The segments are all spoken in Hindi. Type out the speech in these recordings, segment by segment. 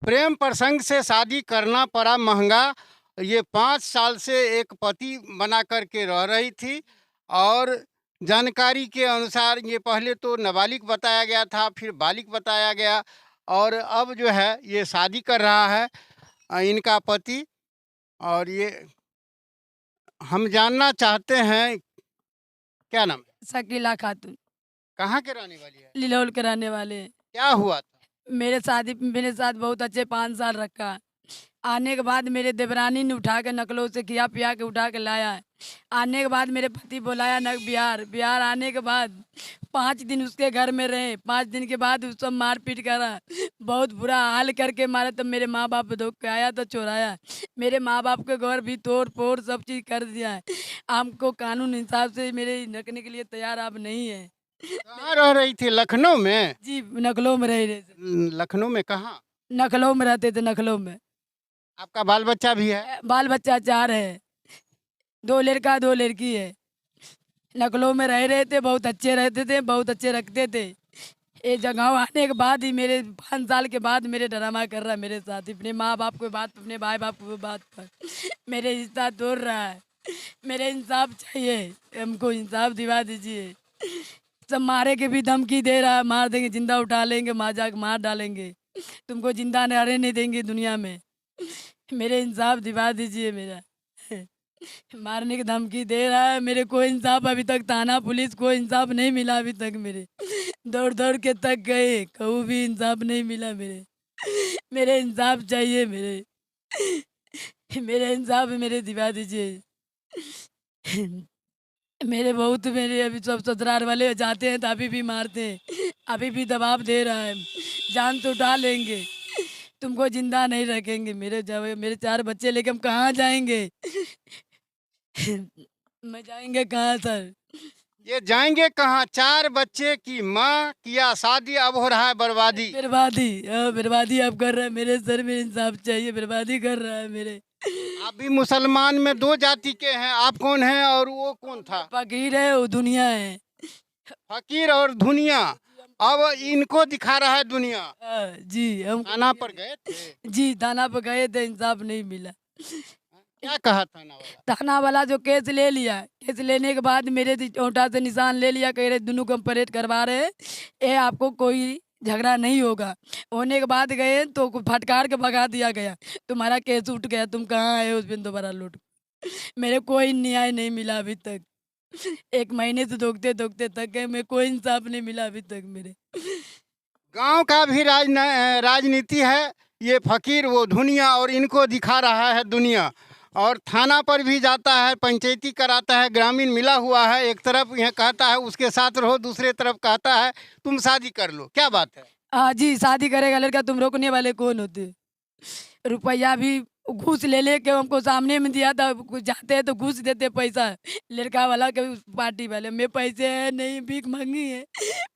प्रेम प्रसंग से शादी करना पड़ा महँगा। ये 5 साल से एक पति बना कर के रह रही थी और जानकारी के अनुसार ये पहले तो नाबालिग बताया गया था, फिर बालिग बताया गया और अब जो है ये शादी कर रहा है इनका पति। और ये हम जानना चाहते हैं, क्या नाम है? शकीला खातून। कहाँ के रहने वाली है? लिलौल के रहने वाले हैं। क्या हुआ था? मेरे साथ बहुत अच्छे 5 साल रखा। आने के बाद मेरे देवरानी ने उठा के नकलों से खिया पिया के उठा के लाया है। आने के बाद मेरे पति बुलाया न बिहार। बिहार आने के बाद 5 दिन उसके घर में रहे। 5 दिन के बाद उस सब मार पीट करा। बहुत बुरा हाल करके मारे, तब मेरे माँ बाप धोख के आया तो चुराया। मेरे माँ बाप के घर भी तोड़ फोड़ सब चीज़ कर दिया है। हमको कानून हिसाब से मेरे रखने के लिए तैयार आप नहीं है। कहाँ रह रही थी? लखनऊ में? जी, नकलों में रह रहे थे। लखनऊ में कहाँ? नकलों में रहते थे, नकलों में। आपका बाल बच्चा भी है? बाल बच्चा 4 है, 2 लड़का 2 लड़की है। नकलों में रह रहे थे, बहुत अच्छे रहते थे, बहुत अच्छे रखते थे। ये जगह आने के बाद ही मेरे 5 साल के बाद मेरे ड्रामा कर रहा है मेरे साथ, अपने माँ बाप को बात, अपने भाई बाप को बात पर मेरे रिश्ता तोड़ रहा है। मेरे इंसाफ चाहिए, हमको इंसाफ दिवा दीजिए। सब मारे के भी धमकी दे रहा है, मार देंगे, जिंदा उठा लेंगे, मार जाके मार डालेंगे, तुमको जिंदा रहने नहीं देंगे दुनिया में। मेरे इंसाफ दिवा दीजिए मेरा। मारने की धमकी दे रहा है। मेरे कोई इंसाफ अभी तक, थाना पुलिस कोई इंसाफ नहीं मिला अभी तक मेरे। दौड़ दौड़ के थक गए, कहूँ भी इंसाफ नहीं मिला मेरे। मेरे इंसाफ चाहिए मेरे। मेरे इंसाफ मेरे दिवा दीजिए। मेरे अभी सब ससुराल वाले जाते हैं तो अभी भी मारते हैं, अभी भी दबाव दे रहा है, जान तो उठा लेंगे, तुमको जिंदा नहीं रखेंगे। मेरे 4 बच्चे लेके हम कहाँ जाएंगे? मैं जाएंगे कहाँ सर? ये जाएंगे कहाँ? 4 बच्चे की माँ, किया शादी, अब हो रहा है बर्बादी। बर्बादी, बर्बादी आप कर रहे हैं मेरे सर, मेरे इंसाफ चाहिए, बर्बादी कर रहा है मेरे। आप भी मुसलमान में 2 जाति के हैं, आप कौन हैं और वो कौन था? फकीर है, वो दुनिया है। फकीर और दुनिया। अब इनको दिखा रहा है दुनिया। जी हम थाना पर गए थे? जी थाना पे गए थे, इंसाफ नहीं मिला। क्या कहा थाना वाला? थाना वाला जो केस ले लिया, केस लेने के बाद मेरे ओंठा से निशान ले लिया, कह रहे दोनों कंप्लेंट करवा रहे हैं, ये आपको कोई झगड़ा नहीं होगा। होने के बाद गए तो फटकार के भगा दिया गया, तुम्हारा केस उठ गया, तुम कहाँ आए उस दिन दोबारा लौट। मेरे कोई न्याय नहीं मिला अभी तक। 1 महीने से धोखते धोखते थक गए, मैं कोई इंसाफ नहीं मिला अभी तक मेरे। गांव का भी राजनीति है। ये फकीर वो दुनिया और इनको दिखा रहा है दुनिया। और थाना पर भी जाता है, पंचायती कराता है, ग्रामीण मिला हुआ है। एक तरफ यह कहता है उसके साथ रहो, दूसरे तरफ कहता है तुम शादी कर लो। क्या बात है? हाँ जी, शादी करेगा लड़का, तुम रोकने वाले कौन होते? रुपया भी घूस ले लेके हमको सामने में दिया था, कुछ जाते हैं तो घूस देते पैसा, लड़का वाला के पार्टी वाले। मेरे पैसे है नहीं, भीख मांगी है।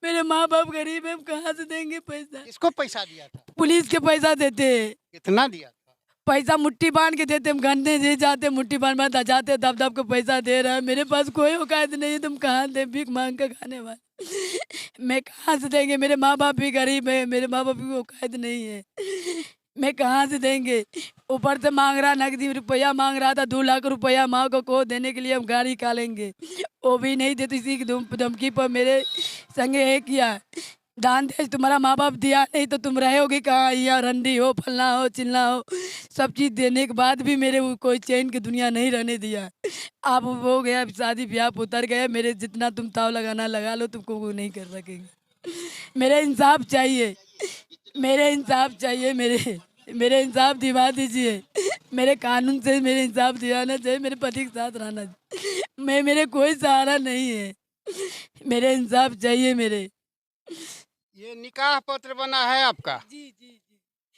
मेरे माँ बाप गरीब है, हम कहाँ से देंगे पैसा? किसको पैसा दिया था? पुलिस के पैसा देते हैं। कितना दिया था? पैसा मुट्ठी बांध के देते, हम गन्ने दे जाते, मुट्ठी बांध बांध जाते, दब दब के पैसा दे रहा है। मेरे पास कोई औकात नहीं है, तुम कहाँ दे, भीख मांग के खाने वाले। मैं कहाँ से देंगे? मेरे माँ बाप भी गरीब है, मेरे माँ बाप की औकात नहीं है, मैं कहाँ से देंगे? ऊपर से मांग रहा, नकदी रुपया मांग रहा था, 2 लाख रुपया माँ को देने के लिए हम गाड़ी निकालेंगे, वो भी नहीं देती। इसी की धमकी पर मेरे संगे ये किया, दान दे, तुम्हारा माँ बाप दिया नहीं तो तुम रहोगे कहाँ? यहाँ रंडी हो, फलना हो, चिलना हो, सब चीज़ देने के बाद भी मेरे को कोई चैन की दुनिया नहीं रहने दिया। अब हो गया, शादी ब्याह उतर गए मेरे, जितना तुम ताव लगाना लगा लो, तुमको वो नहीं कर सकेंगे। मेरे इंसाफ चाहिए, मेरे इंसाफ चाहिए, मेरे इंसाफ दिवा दीजिए। मेरे कानून से मेरे इंसाफ दिलाना चाहिए, मेरे पति के साथ रहना। मेरे कोई सहारा नहीं है, मेरे इंसाफ चाहिए मेरे। ये निकाह पत्र बना है आपका? जी जी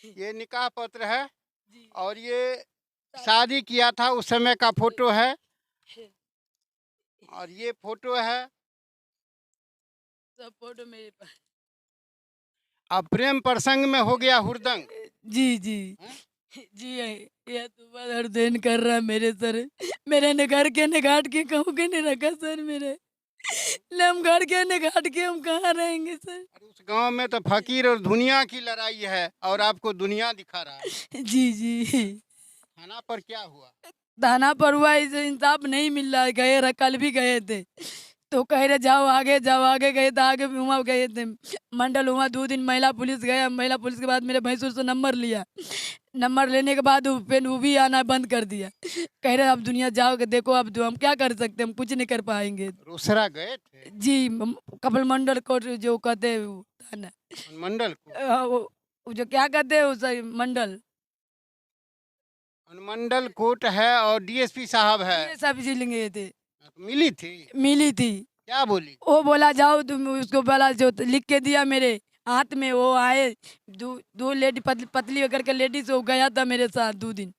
जी ये निकाह पत्र है जी। और ये शादी किया था उस समय का फोटो है और ये फोटो है। सब फोटो मेरे पास। अब प्रेम प्रसंग में हो गया हुड़दंग। जी जी हैं? जी, ये तो हर दिन कर रहा है मेरे सर। मेरे ने घर के ने गाट के कहूँ के नहीं रखा सर मेरे। हम घर के न घाट के हम कहाँ रहेंगे सर। अरे उस गांव में तो फकीर और दुनिया की लड़ाई है और आपको दुनिया दिखा रहा है। जी जी। थाना पर क्या हुआ? थाना पर हुआ, इसे इंसाफ नहीं मिल रहा है। कल भी गए थे तो कह रहे जाओ आगे जाओ, आगे गए तो आगे भी वहाँ गए थे मंडल, वहाँ 2 दिन महिला पुलिस गया। महिला पुलिस के बाद मेरे भैंसुर से नंबर लिया। नंबर लेने के बाद फिर वो भी आना बंद कर दिया। कह रहे अब दुनिया जाओ के देखो, अब हम क्या कर सकते हैं, हम कुछ नहीं कर पाएंगे। रोसड़ा गए थे? जी कपिल मंडल कोर्ट जो कहते हैं वो थाना, मंडल को? वो जो क्या कहते हैं उस मंडल, अनुमंडल कोर्ट है और डीएसपी साहब है। ये सब इसी लिए गए थे। मिली थी? मिली थी। क्या बोली? वो बोला जाओ तुम, उसको बोला जो लिख के दिया मेरे हाथ में। वो आए दो लेडी पतली होकर के लेडीज, वो गया था मेरे साथ 2 दिन।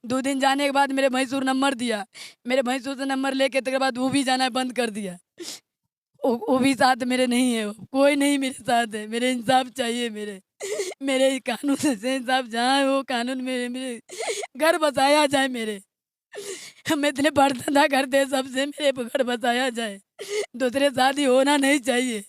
2 दिन जाने के बाद मेरे भैंसुर नंबर दिया। मेरे भैंसुर से नंबर लेके के बाद वो भी जाना बंद कर दिया। वो भी साथ मेरे नहीं है, कोई नहीं मेरे साथ है। मेरे इंसाफ चाहिए, मेरे मेरे कानून से इंसाफ जहाँ है वो कानून मेरे मेरे घर बसाया जाए। मेरे हम इतने प्रार्थना करते हैं सबसे, मेरे घर बसाया जाए। दूसरे शादी होना नहीं चाहिए,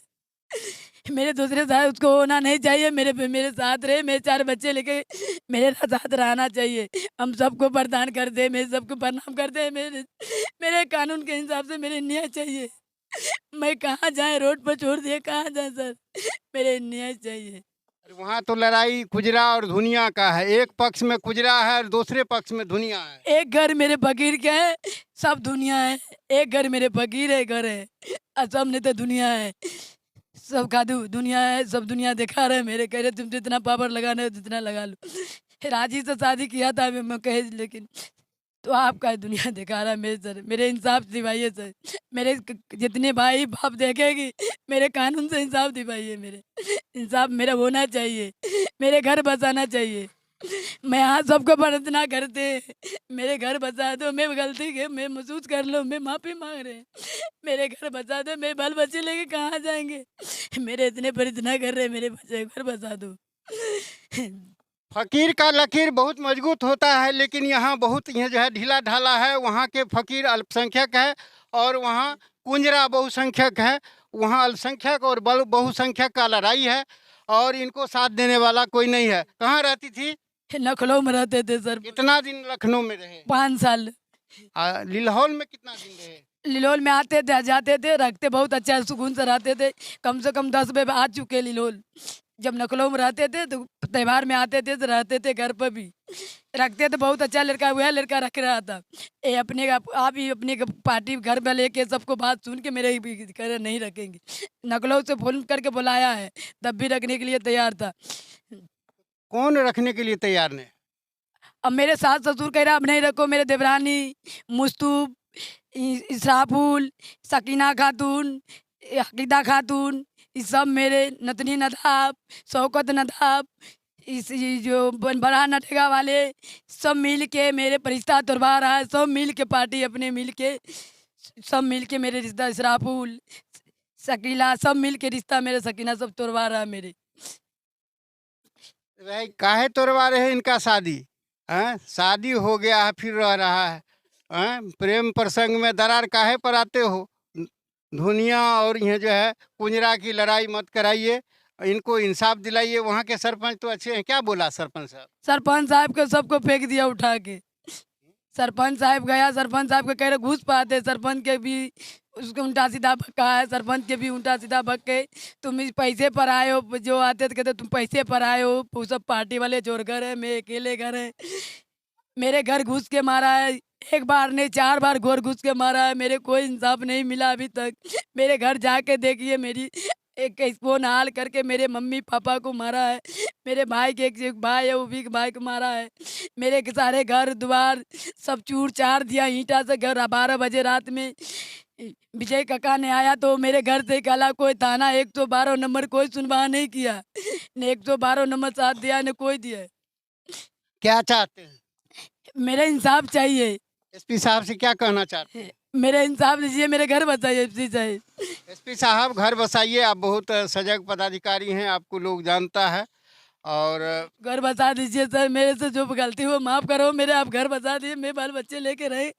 मेरे दूसरे साथ उसको होना नहीं चाहिए। मेरे साथ रहे, मेरे 4 बच्चे लेके मेरे साथ रहना चाहिए। हम सबको प्रदान करते हैं, मेरे सबको प्रणाम करते हैं। मेरे मेरे कानून के हिसाब से मेरे न्याय चाहिए। मैं कहाँ जाए, रोड पर छोड़ दिए कहाँ जाए सर, मेरे न्याय चाहिए। अरे वहाँ तो लड़ाई खुजरा और दुनिया का है। एक पक्ष में खुजरा है और दूसरे पक्ष में दुनिया है। एक घर मेरे फकीर का है, सब दुनिया है। एक घर मेरे फकीर है, घर है, और सब नहीं तो दुनिया है। सब खादू दुनिया है, सब दुनिया दिखा रहे हैं। मेरे कह रहे तुम जितना पावर लगाना है जितना लगा लो। राजी से शादी किया था मैं कहे, लेकिन तो आपका दुनिया दिखा रहा है। मेरे सर मेरे इंसाफ दिवाइए सर। मेरे जितने भाई बाप देखेगी, मेरे कानून से इंसाफ दिवाइए। मेरे इंसाफ मेरा होना चाहिए, मेरे घर बसाना चाहिए। मैं यहाँ सबको प्रार्थना करते हैं, मेरे घर बसा दो। मैं गलती के मैं महसूस कर लो, मैं माफ़ी मांग रहे हैं। मेरे घर बसा दो, मेरे बाल बच्चे लेके कहाँ जाएंगे। मेरे इतने प्रार्थना कर रहे हैं, मेरे बच्चे घर बसा दो। फकीर का लकीर बहुत मजबूत होता है, लेकिन यहाँ बहुत ये जो है ढीला ढाला है। वहाँ के फकीर अल्पसंख्यक है और वहाँ कुंजरा बहुसंख्यक है। वहाँ अल्पसंख्यक और बहुसंख्यक का लड़ाई है और इनको साथ देने वाला कोई नहीं है। कहाँ रहती थी? लखनऊ में रहते थे सर। कितना दिन लखनऊ में रहे? 5 साल। लिलहौल में कितना दिन रहे? लिलोल में आते थे, जाते थे, रखते बहुत अच्छा सुकून से रहते थे। कम से कम 10 बजे आ चुके लिलोल। जब लखनऊ में रहते थे तो त्योहार में आते थे तो रहते थे घर पर भी। रखते थे बहुत अच्छा लड़का, वह लड़का रख रहा था। ये अपने का आप ही अपने का पार्टी घर में लेके सबको बात सुन के मेरे भी कह रहे नहीं रखेंगे। लखनऊ से फ़ोन करके बुलाया है, तब भी रखने के लिए तैयार था। कौन रखने के लिए तैयार नहीं? अब मेरे सास ससुर कह रहा अब नहीं रखो। मेरे देवरानी, मुस्तूब, इसराफुल, सकीना खातून, हकीदा खातून, ये सब मेरे नतनी नदाब, शौकत नदाब, इस ये जो बड़ा नटेगा वाले सब मिल के मेरे पर रिश्ता तुड़वा रहा है। सब मिल के पार्टी अपने मिल के, सब मिल के मेरे रिश्ता, इसराफुल, शकीला, सब मिल के रिश्ता मेरे सकीना सब तुड़वा रहा है मेरे। भाई काहे तोड़वा रहे हैं इनका शादी? हैं शादी हो गया है फिर रह रहा है। हैं प्रेम प्रसंग में दरार काहे पर आते हो? दुनिया और ये जो है कुंजरा की लड़ाई मत कराइए, इनको इंसाफ दिलाइए। वहाँ के सरपंच तो अच्छे हैं। क्या बोला सरपंच साहब? सरपंच साहब को सबको फेंक दिया उठा के। सरपंच साहब गया, सरपंच साहब को कह रहे घूस पाते। सरपंच के भी उसको उल्टा सीधा भक्का है। सरपंच के भी उल्टा सीधा भक्के, तुम इस पैसे पर आए हो। जो आते थे कहते तुम पैसे पर आए हो। वो सब पार्टी वाले चोर घर है, मैं अकेले घर है। मेरे घर घुस के मारा है, एक बार नहीं 4 बार घोर घुस के मारा है। मेरे कोई इंसाफ नहीं मिला अभी तक। मेरे घर जाके देखिए, मेरी एक फोन हाल करके मेरे मम्मी पापा को मारा है। मेरे भाई के एक भाई है, वो भी भाई को मारा है। मेरे के सारे घर द्वार सब चूर चार दिया ईंटा से। घर 12 बजे रात में विजय काका ने आया तो मेरे घर से कहला कोई थाना 112 नंबर कोई सुनवाई नहीं किया, ने 112 नंबर साथ दिया ने कोई दिया। क्या चाहते हैं? मेरा इंसाफ चाहिए। एसपी साहब से क्या कहना चाहते हैं? मेरा इंसाफ दीजिए, मेरे घर बताइए एसपी साहब। एसपी साहब घर बसाइए। आप बहुत सजग पदाधिकारी हैं, आपको लोग जानता है और घर बसा दीजिए सर, मेरे से जो गलती हो माफ़ करो, मेरे आप घर बसा दीजिए, मैं बाल-बच्चे लेके रहे,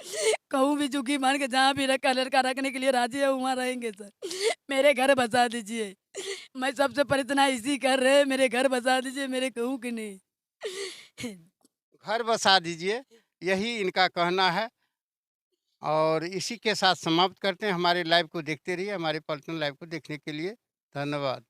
कहूँ भी झुग्गी मान के जहाँ भी रखा लड़का रखने के लिए राज़ी है, वहाँ रहेंगे सर। मेरे घर बसा दीजिए। मैं सबसे प्रार्थना इसी कर रहे, मेरे घर बसा दीजिए, मेरे कहूँ कि नहीं। घर बसा दीजिए, यही इनका कहना है। और इसी के साथ समाप्त करते हैं। हमारे लाइव को देखते रहिए, हमारे पर्सनल लाइव को देखने के लिए धन्यवाद।